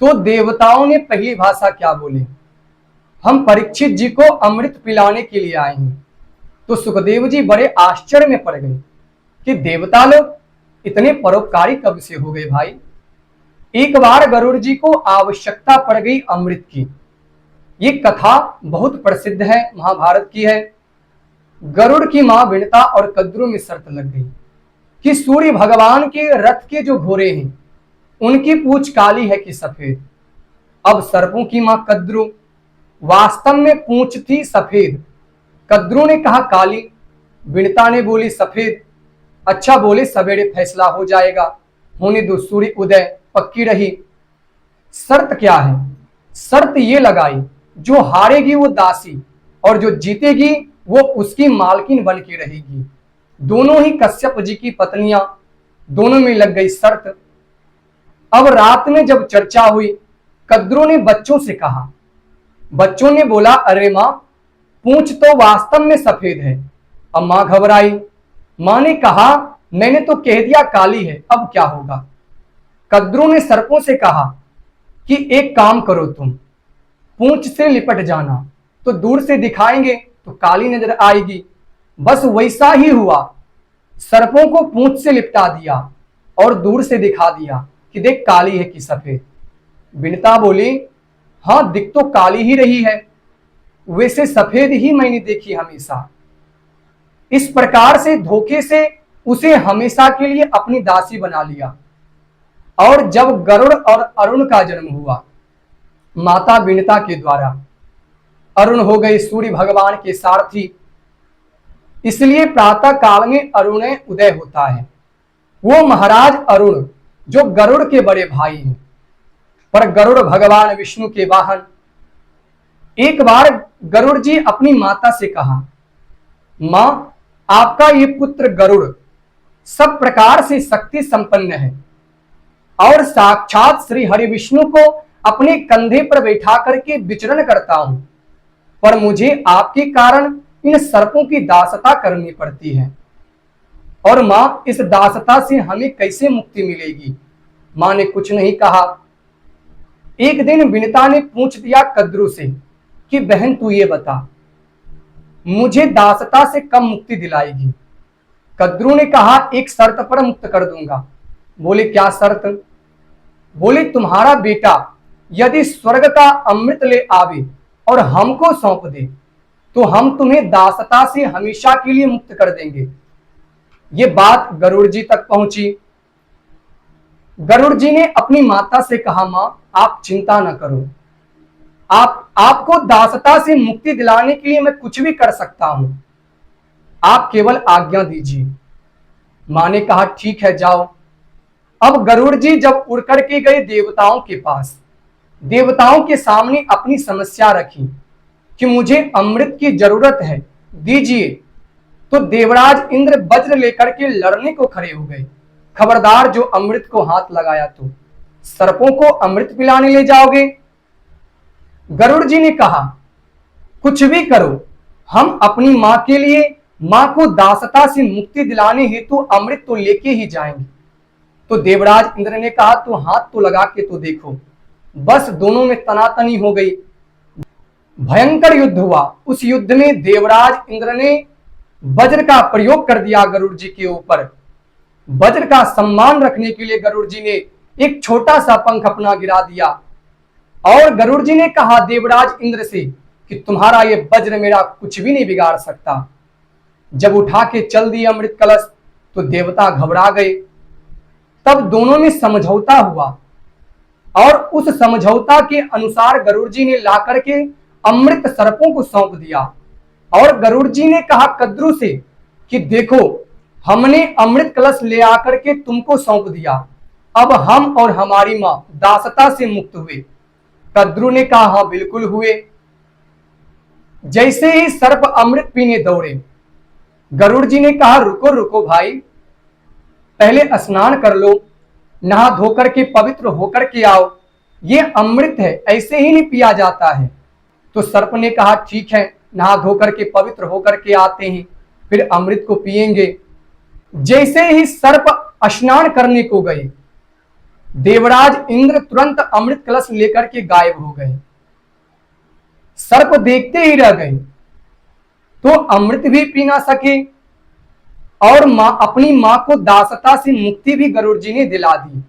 तो देवताओं ने पहली भाषा क्या बोली? हम परीक्षित जी को अमृत पिलाने के लिए आए हैं। तो सुखदेव जी बड़े आश्चर्य में पड़ गए कि देवता लोग इतने परोपकारी कब से हो गए भाई। एक बार गरुड़ जी को आवश्यकता पड़ गई अमृत की। ये कथा बहुत प्रसिद्ध है, महाभारत की है। गरुड़ की मां विनता और कद्रू में शर्त लग गई कि सूर्य भगवान के रथ के जो घोड़े हैं उनकी पूंछ काली है कि सफेद। अब सर्पों की मां कद्रू वास्तव में पूंछ थी सफेद। कद्रू ने कहा काली, विनता ने बोली सफेद। अच्छा बोले सवेरे फैसला हो जाएगा, होने दो सूर्य उदय, पक्की रही। शर्त क्या है? शर्त ये लगाई जो हारेगी वो दासी और जो जीतेगी वो उसकी मालकिन बन के रहेगी। दोनों ही कश्यप जी की पत्नियां, दोनों में लग गई शर्त। अब रात में जब चर्चा हुई, कद्रू ने बच्चों से कहा। बच्चों ने बोला अरे मां, पूंछ तो वास्तव में सफेद है। अब मां घबराई। मां ने कहा मैंने तो कह दिया काली है, अब क्या होगा? कद्रू ने सर्पों से कहा कि एक काम करो, तुम पूंछ से लिपट जाना, तो दूर से दिखाएंगे तो काली नजर आएगी। बस वैसा ही हुआ। सर्पों को पूंछ से लिपटा दिया और दूर से दिखा दिया कि देख काली है कि सफेद। विनता बोली हाँ, दिख तो काली ही रही है, वैसे सफेद ही मैंने देखी हमेशा। इस प्रकार से धोखे से उसे हमेशा के लिए अपनी दासी बना लिया। और जब गरुड़ और अरुण का जन्म हुआ माता विनता के द्वारा, अरुण हो गए सूर्य भगवान के सारथी। इसलिए प्रातः काल में अरुण उदय होता है। वो महाराज अरुण जो गरुड़ के बड़े भाई हैं, पर गरुड़ भगवान विष्णु के वाहन। एक बार गरुड़ जी अपनी माता से कहा, मां आपका ये पुत्र गरुड़ सब प्रकार से शक्ति संपन्न है और साक्षात श्री हरि विष्णु को अपने कंधे पर बैठा करके विचरण करता हूं, पर मुझे आपके कारण इन सर्पों की दासता करनी पड़ती है। और मां इस दासता से हमें कैसे मुक्ति मिलेगी? मां ने कुछ नहीं कहा। एक दिन विनता ने पूछ दिया कद्रू से कि बहन तू ये बता, मुझे दासता से कब मुक्ति दिलाएगी? कद्रू ने कहा एक शर्त पर मुक्त कर दूंगा। बोले क्या शर्त? बोले तुम्हारा बेटा यदि स्वर्ग का अमृत ले आवे और हमको सौंप दे तो हम तुम्हें दासता से हमेशा के लिए मुक्त कर देंगे। ये बात गरुड़ जी तक पहुंची। गरुड़ जी ने अपनी माता से कहा मां आप चिंता न करो, आपको दासता से मुक्ति दिलाने के लिए मैं कुछ भी कर सकता हूं, आप केवल आज्ञा दीजिए। मां ने कहा ठीक है जाओ। अब गरुड़ जी जब उड़ करके गए देवताओं के पास, देवताओं के सामने अपनी समस्या रखी कि मुझे अमृत की जरूरत है, दीजिए। तो देवराज इंद्र वज्र लेकर के लड़ने को खड़े हो गए। खबरदार जो अमृत को हाथ लगाया तो सर्पों को अमृत पिलाने ले जाओगे। गरुड़ जी ने कहा कुछ भी करो, हम अपनी मां के लिए, मां को दासता से मुक्ति दिलाने हेतु अमृत तो लेके ही जाएंगे। तो देवराज इंद्र ने कहा तो हाथ तो लगा के तो देखो। बस दोनों में तनातनी हो गई। भयंकर युद्ध हुआ। उस युद्ध में देवराज इंद्र ने वज्र का प्रयोग कर दिया गरुड़ जी के ऊपर। वज्र का सम्मान रखने के लिए गरुड़ जी ने एक छोटा सा पंख अपना गिरा दिया और गरुड़ जी ने कहा देवराज इंद्र से कि तुम्हारा ये वज्र मेरा कुछ भी नहीं बिगाड़ सकता। जब उठा के चल दिए अमृत कलश तो देवता घबरा गए। तब दोनों में समझौता हुआ और उस समझौता के अनुसार गरुड़ जी ने ला करके अमृत सर्पों को सौंप दिया। और गरुड़ जी ने कहा कद्रू से कि देखो हमने अमृत कलश ले आकर के तुमको सौंप दिया, अब हम और हमारी मां दासता से मुक्त हुए। कद्रू ने कहा हाँ बिल्कुल हुए। जैसे ही सर्प अमृत पीने दौड़े, गरुड़ जी ने कहा रुको रुको भाई, पहले स्नान कर लो, नहा धोकर के पवित्र होकर के आओ, ये अमृत है, ऐसे ही नहीं पिया जाता है। तो सर्प ने कहा ठीक है, नहा धोकर के पवित्र होकर के आते हैं, फिर अमृत को पिएंगे। जैसे ही सर्प स्नान करने को गए, देवराज इंद्र तुरंत अमृत कलश लेकर के गायब हो गए। सर्प देखते ही रह गए, तो अमृत भी पी ना सके और अपनी मां को दासता से मुक्ति भी गरुड़ जी ने दिला दी।